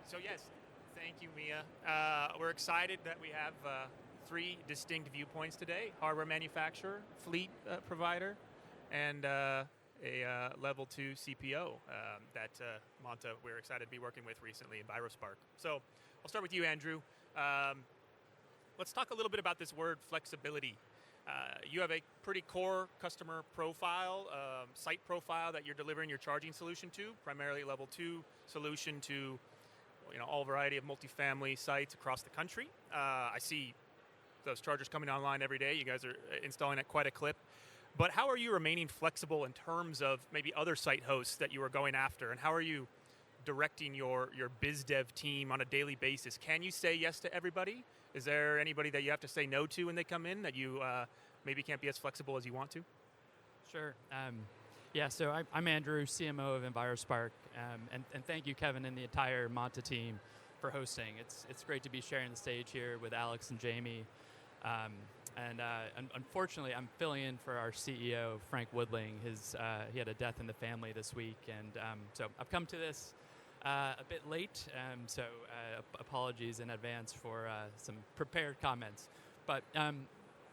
So yes, thank you, Mia. We're excited that we have three distinct viewpoints today: hardware manufacturer, fleet provider, and a level 2 CPO that Monta we're excited to be working with recently, EnviroSpark. So I'll start with you, Andrew. Let's talk a little bit about this word flexibility. You have a pretty core customer profile, site profile that you're delivering your charging solution to, primarily level 2 solution to all variety of multifamily sites across the country. I see those chargers coming online every day. You guys are installing at quite a clip. But how are you remaining flexible in terms of maybe other site hosts that you are going after? And how are you directing your biz dev team on a daily basis? Can you say yes to everybody? Is there anybody that you have to say no to when they come in that you maybe can't be as flexible as you want to? Sure. So I'm Andrew, CMO of EnviroSpark, and thank you, Kevin, and the entire Monta team for hosting. It's great to be sharing the stage here with Alex and Jamie. Unfortunately, I'm filling in for our CEO, Frank Woodling. He had a death in the family this week, and so I've come to this a bit late, so apologies in advance for some prepared comments. But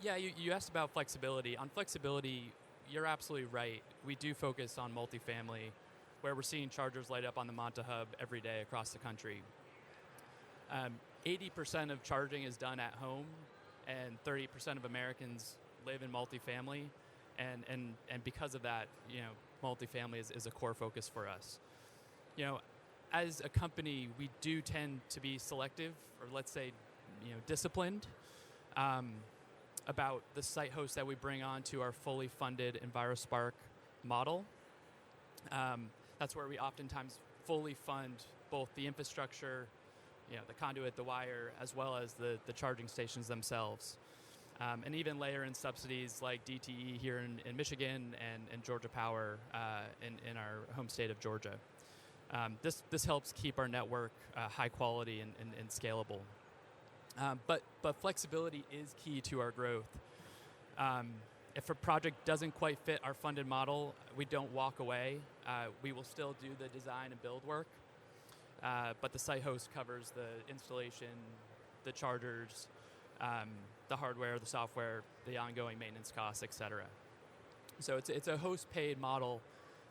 you asked about flexibility. On flexibility, you're absolutely right. We do focus on multifamily, where we're seeing chargers light up on the Monta hub every day across the country. 80% of charging is done at home, and 30% of Americans live in multifamily, and because of that, multifamily is a core focus for us. As a company, we do tend to be selective, or let's say, disciplined, about the site hosts that we bring on to our fully funded EnviroSpark model. That's where we oftentimes fully fund both the infrastructure, the conduit, the wire, as well as the charging stations themselves. And even layer in subsidies like DTE here in Michigan and Georgia Power in our home state of Georgia. This helps keep our network high quality and scalable. But flexibility is key to our growth. If a project doesn't quite fit our funded model, we don't walk away. We will still do the design and build work, but the site host covers the installation, the chargers, the hardware, the software, the ongoing maintenance costs, etc. So it's a host-paid model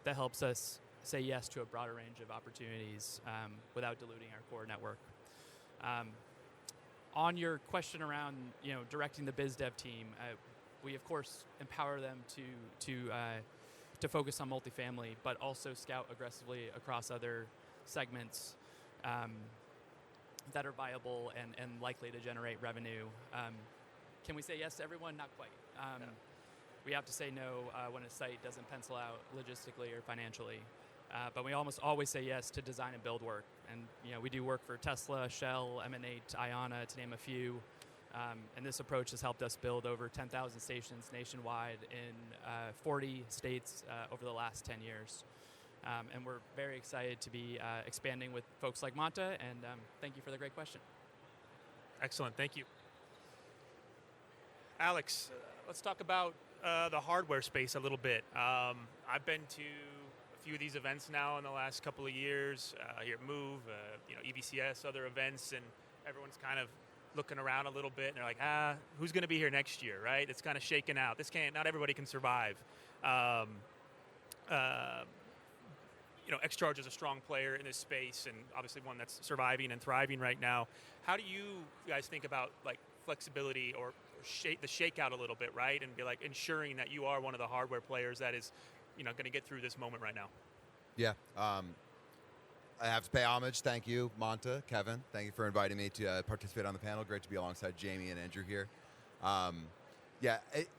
that helps us say yes to a broader range of opportunities without diluting our core network. On your question around directing the biz dev team, we of course empower them to focus on multifamily, but also scout aggressively across other segments that are viable and likely to generate revenue. Can we say yes to everyone? Not quite. No. We have to say no when a site doesn't pencil out logistically or financially. But we almost always say yes to design and build work. And we do work for Tesla, Shell, M&H, Iona, to name a few. And this approach has helped us build over 10,000 stations nationwide in 40 states over the last 10 years. And we're very excited to be expanding with folks like Monta, and thank you for the great question. Excellent, thank you. Alex, let's talk about the hardware space a little bit. I've been to a few of these events now in the last couple of years, here at Move, EVCS, other events, and everyone's kind of looking around a little bit, and they're like, who's going to be here next year, right? It's kind of shaken out. Not everybody can survive. XCharge is a strong player in this space, and obviously one that's surviving and thriving right now. How do you guys think about flexibility or the shakeout a little bit, right? And be ensuring that you are one of the hardware players that is, going to get through this moment right now. Yeah. I have to pay homage. Thank you, Monta, Kevin. Thank you for inviting me to participate on the panel. Great to be alongside Jamie and Andrew here.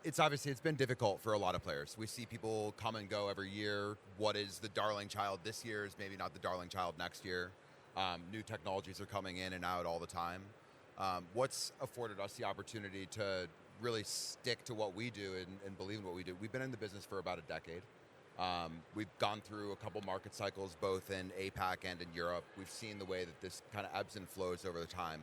It's been difficult for a lot of players. We see people come and go every year. What is the darling child this year is maybe not the darling child next year. New technologies are coming in and out all the time. What's afforded us the opportunity to really stick to what we do and believe in what we do? We've been in the business for about a decade. We've gone through a couple market cycles, both in APAC and in Europe. We've seen the way that this kind of ebbs and flows over the time.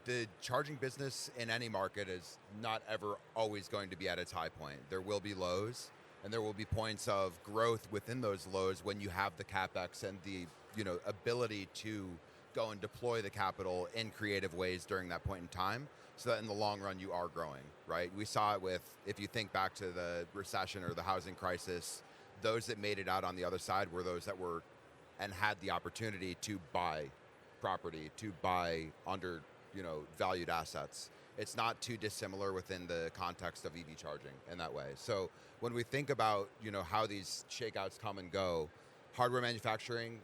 The charging business in any market is not ever always going to be at its high point. There will be lows, and there will be points of growth within those lows when you have the capex and the ability to go and deploy the capital in creative ways during that point in time, so that in the long run you are growing, right? We saw it with, if you think back to the recession or the housing crisis, those that made it out on the other side were those that were and had the opportunity to buy property, to buy under valued assets. It's not too dissimilar within the context of EV charging in that way. So when we think about how these shakeouts come and go, hardware manufacturing,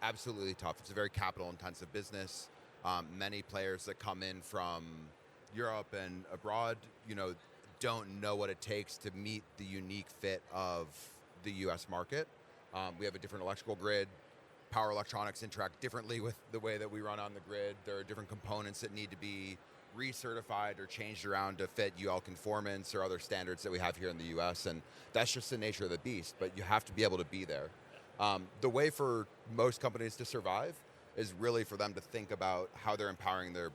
absolutely tough. It's a very capital intensive business. Many players that come in from Europe and abroad, don't know what it takes to meet the unique fit of the US market. We have a different electrical grid. Power electronics interact differently with the way that we run on the grid. There are different components that need to be recertified or changed around to fit UL conformance or other standards that we have here in the US, and that's just the nature of the beast, but you have to be able to be there. The way for most companies to survive is really for them to think about how they're empowering their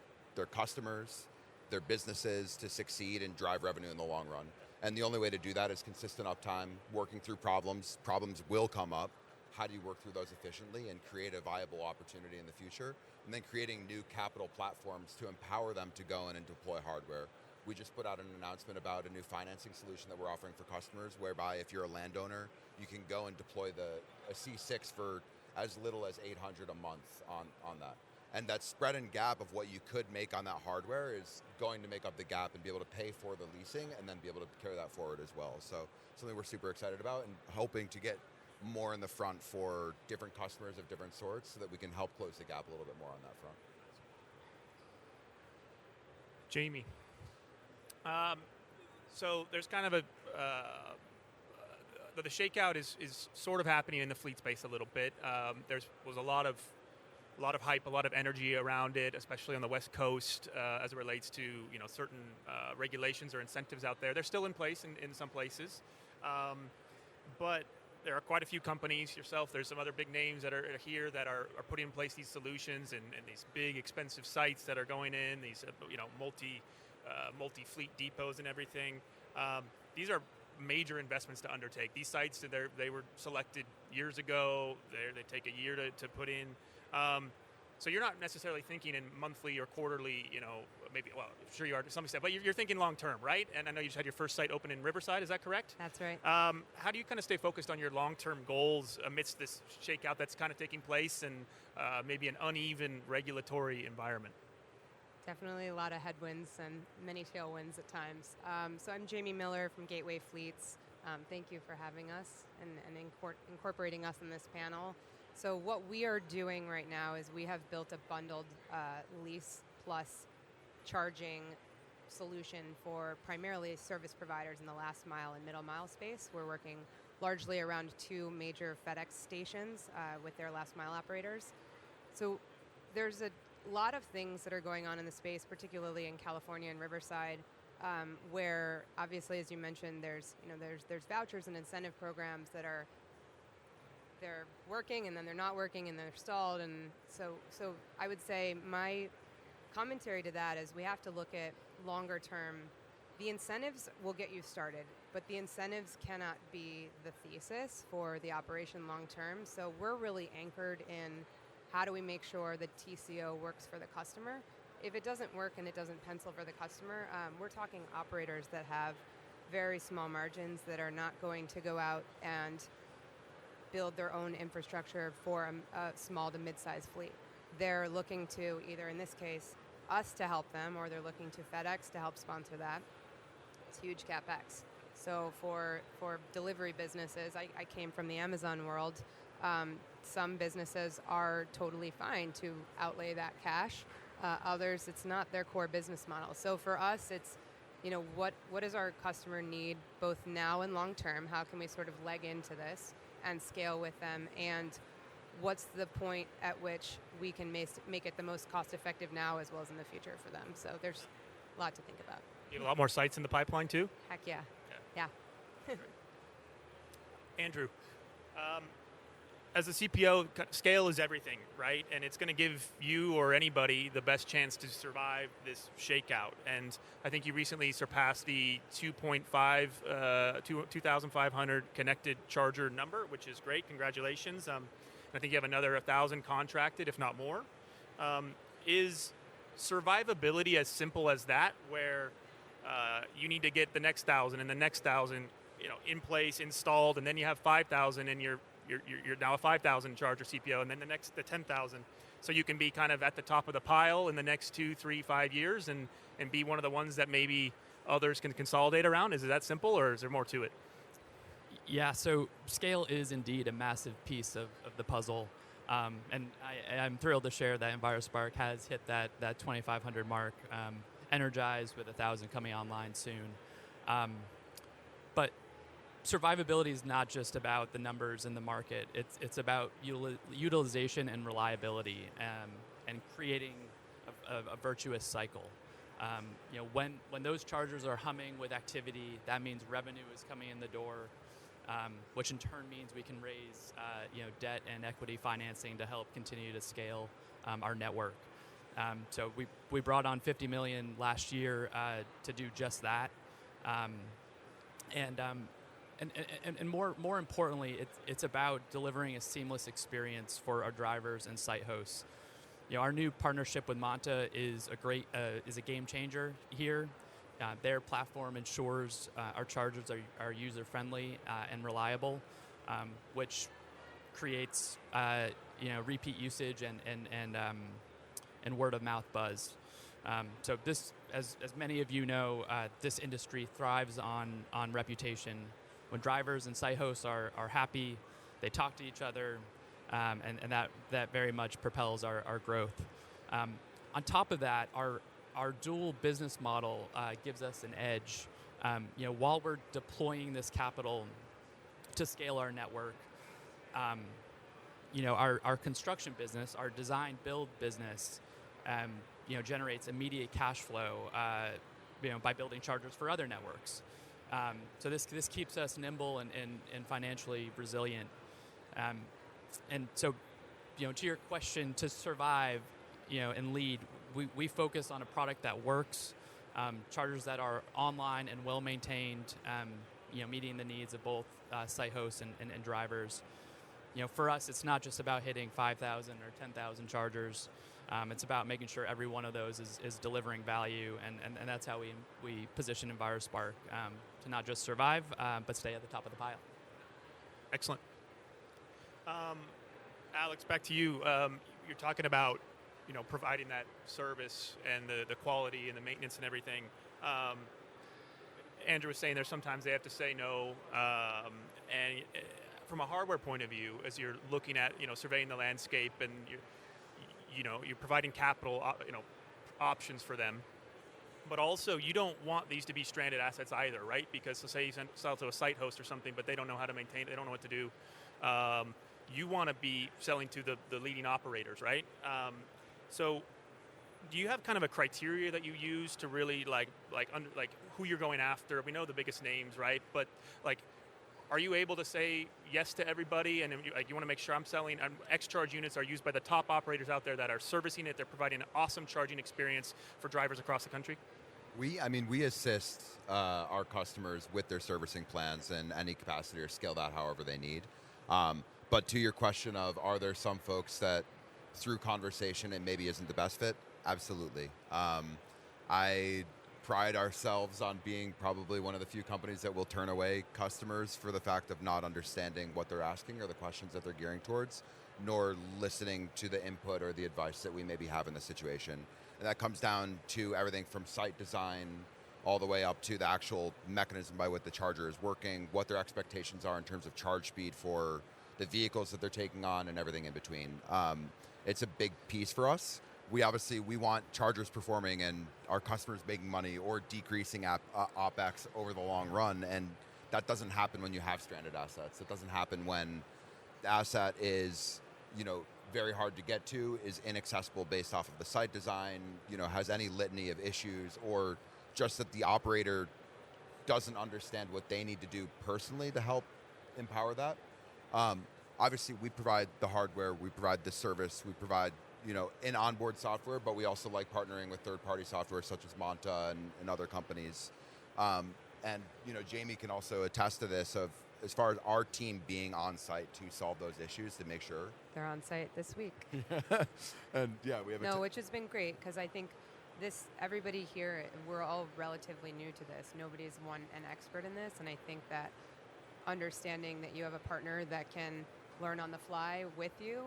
customers, their businesses to succeed and drive revenue in the long run. And the only way to do that is consistent uptime, working through problems. Problems will come up. How do you work through those efficiently and create a viable opportunity in the future? And then creating new capital platforms to empower them to go in and deploy hardware. We just put out an announcement about a new financing solution that we're offering for customers, whereby if you're a landowner, you can go and deploy a C6 for as little as $800 a month on that. And that spread and gap of what you could make on that hardware is going to make up the gap and be able to pay for the leasing and then be able to carry that forward as well. So something we're super excited about and hoping to get more in the front for different customers of different sorts so that we can help close the gap a little bit more on that front. Jamie. So there's kind of the shakeout is sort of happening in the fleet space a little bit. Was a lot of hype, a lot of energy around it, especially on the West Coast as it relates to certain regulations or incentives out there. They're still in place in some places, but there are quite a few companies, yourself, there's some other big names that are here that are putting in place these solutions and these big expensive sites that are going in, these multi-fleet depots and everything. These are major investments to undertake. These sites, they were selected years ago. They take a year to put in. So you're not necessarily thinking in monthly or quarterly, maybe, well, I'm sure you are to some extent, but you're thinking long term, right? And I know you just had your first site open in Riverside, is that correct? That's right. How do you kind of stay focused on your long-term goals amidst this shakeout that's kind of taking place and maybe an uneven regulatory environment? Definitely a lot of headwinds and many tailwinds at times. So I'm Jamie Miller from Gateway Fleets. Thank you for having us and incorporating us in this panel. So what we are doing right now is we have built a bundled lease plus charging solution for primarily service providers in the last mile and middle mile space. We're working largely around 2 major FedEx stations with their last mile operators. So there's a lot of things that are going on in the space, particularly in California and Riverside, where obviously, as you mentioned, there's vouchers and incentive programs that they're working and then they're not working and they're stalled, and so I would say my commentary to that is we have to look at longer term. The incentives will get you started, but the incentives cannot be the thesis for the operation long term. So we're really anchored in how do we make sure the TCO works for the customer. If it doesn't work and it doesn't pencil for the customer, we're talking operators that have very small margins that are not going to go out and build their own infrastructure for a small to mid-sized fleet. They're looking to either, in this case, us to help them, or they're looking to FedEx to help sponsor that. It's huge CapEx. So for delivery businesses, I came from the Amazon world. Some businesses are totally fine to outlay that cash. Others, it's not their core business model. So for us, it's what does our customer need both now and long term? How can we sort of leg into this and scale with them, and what's the point at which we can make it the most cost effective now as well as in the future for them? So there's a lot to think about. You have a lot more sites in the pipeline too? Heck yeah. Yeah. Andrew, as a CPO, scale is everything, right? And it's going to give you or anybody the best chance to survive this shakeout. And I think you recently surpassed the 2,500 connected charger number, which is great. Congratulations. I think you have another 1,000 contracted, if not more. Is survivability as simple as that, where you need to get the next 1,000 and the next 1,000, in place, installed, and then you have 5,000, and you're now a 5,000 charger CPO, and then the 10,000. So you can be kind of at the top of the pile in the next 2, 3, 5 years, and be one of the ones that maybe others can consolidate around. Is it that simple, or is there more to it? Yeah, so scale is indeed a massive piece of the puzzle. And I'm thrilled to share that EnviroSpark has hit that 2,500 mark, energized with 1,000 coming online soon. But survivability is not just about the numbers in the market. It's about utilization and reliability, and creating a virtuous cycle. When those chargers are humming with activity, that means revenue is coming in the door, which in turn means we can raise debt and equity financing to help continue to scale our network. So we brought on $50 million last year to do just that, and more importantly, it's about delivering a seamless experience for our drivers and site hosts. Our new partnership with Monta is a game changer here. Their platform ensures our chargers are user friendly and reliable, which creates repeat usage and word of mouth buzz. So this, as many of you know, this industry thrives on reputation. When drivers and site hosts are happy, they talk to each other, and that very much propels our growth. On top of that, our dual business model gives us an edge. While we're deploying this capital to scale our network, our construction business, our design build business, generates immediate cash flow, by building chargers for other networks. So this keeps us nimble and financially resilient. And so, to your question, to survive, and lead, we focus on a product that works, chargers that are online and well maintained, meeting the needs of both site hosts and drivers. For us, it's not just about hitting 5,000 or 10,000 chargers. It's about making sure every one of those is delivering value, and that's how we position EnviroSpark to not just survive, but stay at the top of the pile. Excellent. Alex, back to you. You're talking about providing that service and the quality and the maintenance and everything. Andrew was saying there's sometimes they have to say no, and from a hardware point of view, as you're looking at surveying the landscape, and you're providing capital options for them, but also you don't want these to be stranded assets either, right? Because so say you sell to a site host or something, but they don't know how to maintain it, they don't know what to do. You want to be selling to the leading operators, right? So do you have kind of a criteria that you use to really like who you're going after? We know the biggest names, right? But are you able to say yes to everybody? And you want to make sure I'm selling. XCharge units are used by the top operators out there that are servicing it. They're providing an awesome charging experience for drivers across the country. We assist our customers with their servicing plans in any capacity, or scale that however they need. But to your question of, are there some folks that through conversation it maybe isn't the best fit? Absolutely. I pride ourselves on being probably one of the few companies that will turn away customers for the fact of not understanding what they're asking or the questions that they're gearing towards, nor listening to the input or the advice that we maybe have in the situation. And that comes down to everything from site design all the way up to the actual mechanism by which the charger is working, what their expectations are in terms of charge speed for the vehicles that they're taking on, and everything in between. It's a big piece for us. We want chargers performing and our customers making money or decreasing OpEx over the long run, and that doesn't happen when you have stranded assets. It doesn't happen when the asset is, very hard to get to, is inaccessible based off of the site design, has any litany of issues, or just that the operator doesn't understand what they need to do personally to help empower that. obviously we provide the hardware, we provide the service, we provide in onboard software, but we also like partnering with third-party software such as Monta and other companies. And Jamie can also attest to this of as far as our team being on site to solve those issues to make sure. They're on site this week. And yeah, we have which has been great because I think everybody here, we're all relatively new to this. Nobody's an expert in this, and I think that understanding that you have a partner that can learn on the fly with you.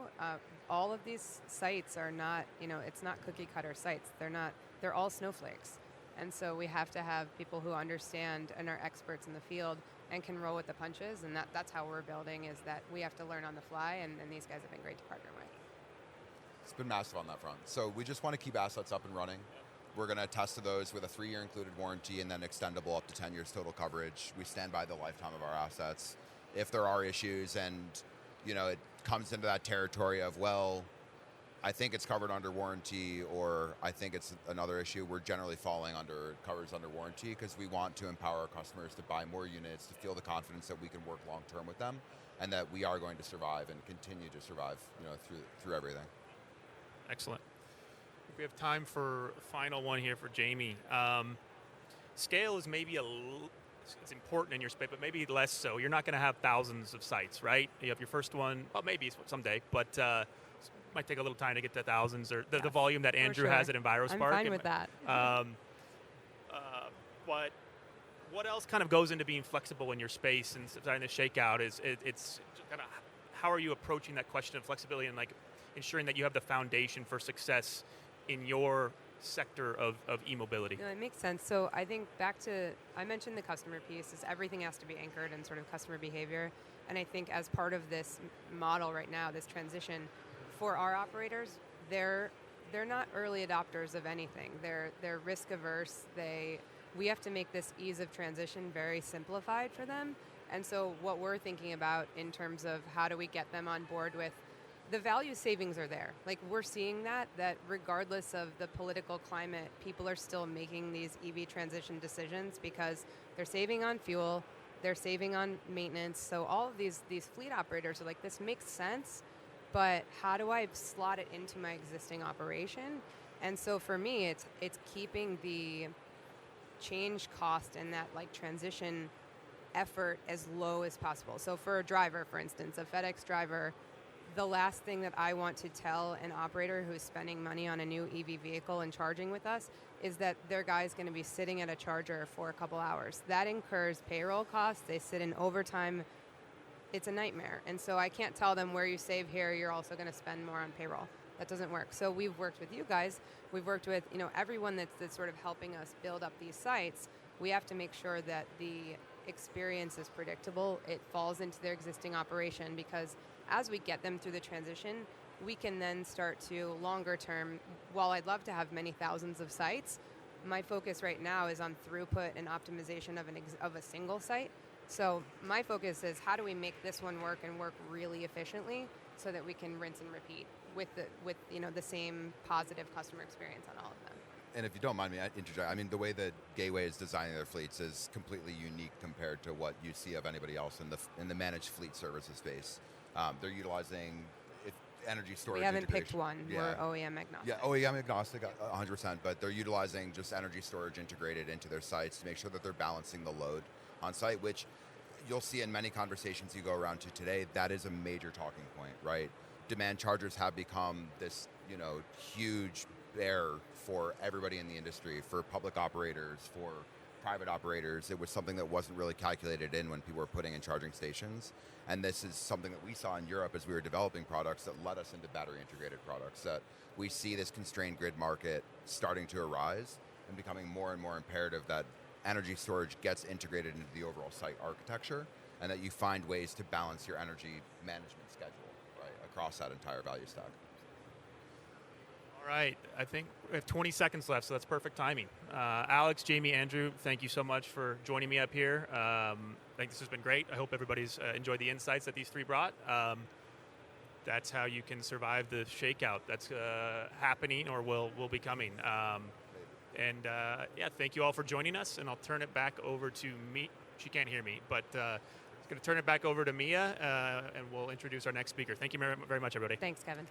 All of these sites are not, it's not cookie cutter sites. They're all snowflakes. And so we have to have people who understand and are experts in the field and can roll with the punches. And that's how we're building, is that we have to learn on the fly, and these guys have been great to partner with. It's been massive on that front. So we just want to keep assets up and running. We're going to attest to those with a 3-year included warranty and then extendable up to 10 years total coverage. We stand by the lifetime of our assets. If there are issues and it comes into that territory of, well, I think it's covered under warranty, or I think it's another issue, we're generally falling covers under warranty, because we want to empower our customers to buy more units, to feel the confidence that we can work long term with them, and that we are going to survive and continue to survive, through everything. Excellent. We have time for a final one here for Jamie. Scale is maybe it's important in your space, but maybe less so. You're not going to have thousands of sites, right? You have your first one, well, maybe someday, but it might take a little time to get to thousands, or the volume that Andrew has at EnviroSpark. I'm fine with that. But what else kind of goes into being flexible in your space and starting to shake out? It's kind of, how are you approaching that question of flexibility and ensuring that you have the foundation for success in your sector of e-mobility? No, it makes sense. So I think I mentioned the customer piece, is everything has to be anchored in sort of customer behavior. And I think as part of this model right now, this transition, for our operators, they're not early adopters of anything. They're risk averse. We have to make this ease of transition very simplified for them. And so what we're thinking about in terms of how do we get them on board with the value savings are there. We're seeing that regardless of the political climate, people are still making these EV transition decisions because they're saving on fuel, they're saving on maintenance. So all of these fleet operators are like, this makes sense, but how do I slot it into my existing operation? And so for me, it's keeping the change cost and that transition effort as low as possible. So for a driver, for instance, a FedEx driver, the last thing that I want to tell an operator who's spending money on a new EV vehicle and charging with us is that their guy's going to be sitting at a charger for a couple hours. That incurs payroll costs. They sit in overtime. It's a nightmare. And so I can't tell them, where you save here, you're also going to spend more on payroll. That doesn't work. So we've worked with you guys. We've worked with everyone that's sort of helping us build up these sites. We have to make sure that the experience is predictable. It falls into their existing operation, because as we get them through the transition, we can then start to longer term. While I'd love to have many thousands of sites, my focus right now is on throughput and optimization of a single site. So my focus is, how do we make this one work and work really efficiently so that we can rinse and repeat with the same positive customer experience on all of them. And if you don't mind me interject, I mean, the way that Gateway is designing their fleets is completely unique compared to what you see of anybody else in the managed fleet services space. They're utilizing energy storage. We haven't integration. picked one. Yeah. We're OEM agnostic. Yeah, OEM agnostic, 100%. But they're utilizing just energy storage integrated into their sites to make sure that they're balancing the load on site, which you'll see in many conversations you go around to today. That is a major talking point, right? Demand chargers have become this, huge bear for everybody in the industry, for public operators, for private operators. It was something that wasn't really calculated in when people were putting in charging stations. And this is something that we saw in Europe as we were developing products that led us into battery integrated products, that we see this constrained grid market starting to arise and becoming more and more imperative that energy storage gets integrated into the overall site architecture, and that you find ways to balance your energy management schedule, right, across that entire value stack. All right, I think we have 20 seconds left, so that's perfect timing. Alex, Jamie, Andrew, thank you so much for joining me up here. I think this has been great. I hope everybody's enjoyed the insights that these three brought. That's how you can survive the shakeout that's happening or will be coming. Thank you all for joining us, and I'll turn it back over to me. She can't hear me, but going to turn it back over to Mia, and we'll introduce our next speaker. Thank you very much, everybody. Thanks, Kevin.